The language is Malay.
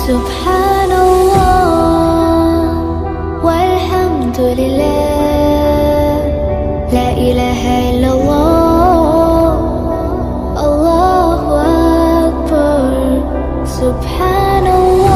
سبحان الله والحمد لله لا إله إلا الله الله أكبر سبحان الله